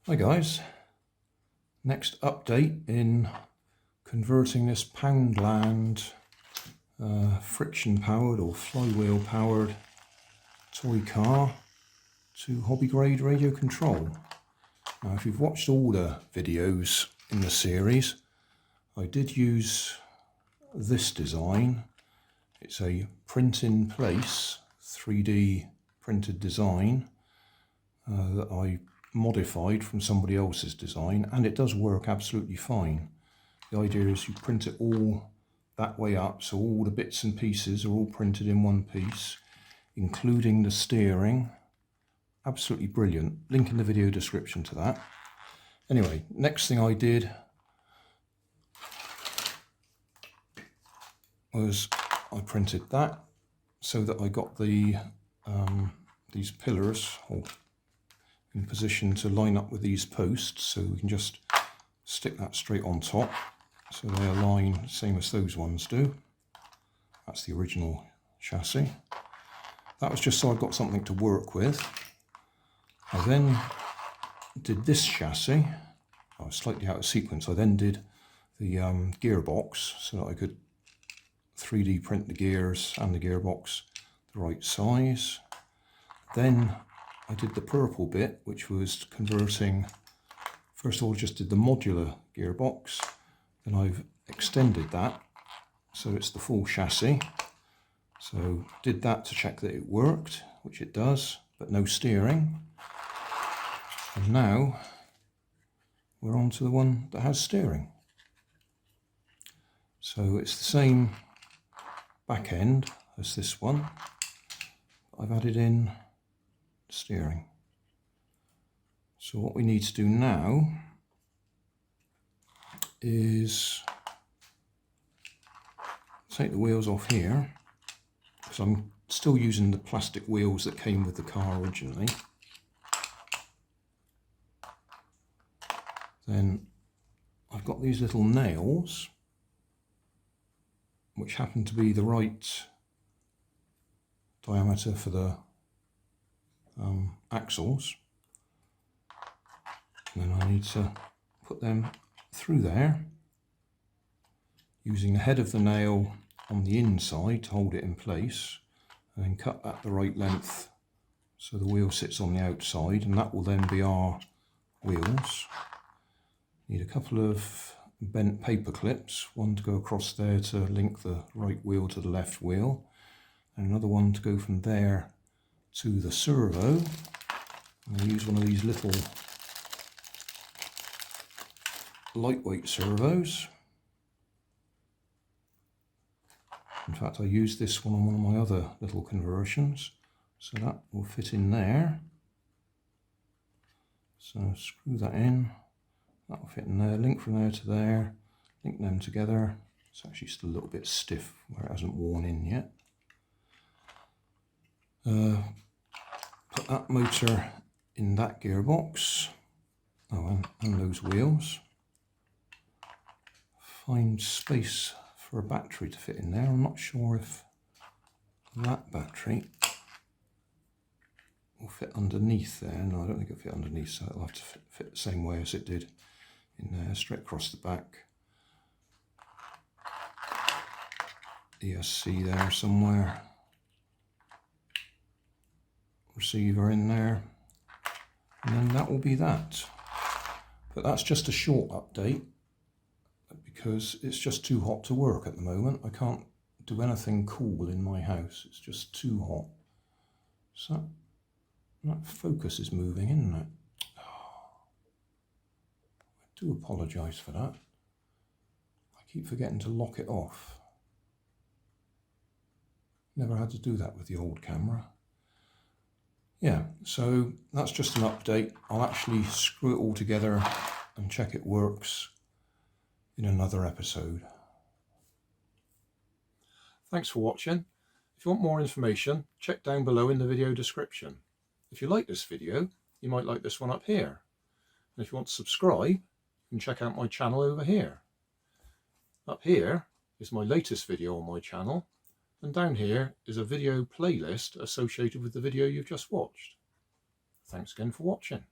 Hi guys, next update in converting this Poundland friction powered or flywheel powered toy car to hobby grade radio control. Now if you've watched all the videos in the series, I did use this design. It's a print in place 3D printed design that I modified from somebody else's design, and it does work absolutely fine. The idea is you print it all that way up, so all the bits and pieces are all printed in one piece, including the steering. Absolutely brilliant. Link in the video description to that. Anyway, next thing I did was I printed that so that I got the these pillars in position to line up with these posts, so we can just stick that straight on top so they align same as those ones do. That's the original chassis. That was just so I've got something to work with. I then did this chassis. I was slightly out of sequence. I then did the gearbox so that I could 3D print the gears and the gearbox the right size. Then I did the purple bit, which was converting, first of all just did the modular gearbox, then I've extended that so it's the full chassis. So did that to check that it worked, which it does, but no steering. And now we're on to the one that has steering. So it's the same back end as this one. I've added in steering. So what we need to do now is take the wheels off here, because I'm still using the plastic wheels that came with the car originally. Then I've got these little nails which happen to be the right diameter for the axles, and then I need to put them through there using the head of the nail on the inside to hold it in place, and then cut that the right length so the wheel sits on the outside, and that will then be our wheels. Need a couple of bent paper clips, one to go across there to link the right wheel to the left wheel, and another one to go from there to the servo. I'm going to use one of these little lightweight servos. In fact, I used this one on one of my other little conversions, so that will fit in there. So screw that in, that will fit in there, link from there to there, link them together. It's actually still a little bit stiff where it hasn't worn in yet. Put that motor in that gearbox, and those wheels. Find space for a battery to fit in there. I'm not sure if that battery will fit underneath there. No, I don't think it'll fit underneath, so it'll have to fit the same way as it did in there, straight across the back. ESC there somewhere. Receiver in there, and then that will be that. But that's just a short update because it's just too hot to work at the moment. I can't do anything cool in my house, it's just too hot. So that focus is moving, isn't it? Oh, I do apologise for that. I keep forgetting to lock it off. Never had to do that with the old camera. Yeah, so that's just an update. I'll actually screw it all together and check it works in another episode. Thanks for watching. If you want more information, check down below in the video description. If you like this video, you might like this one up here. And if you want to subscribe, you can check out my channel over here. Up here is my latest video on my channel, and down here is a video playlist associated with the video you've just watched. Thanks again for watching.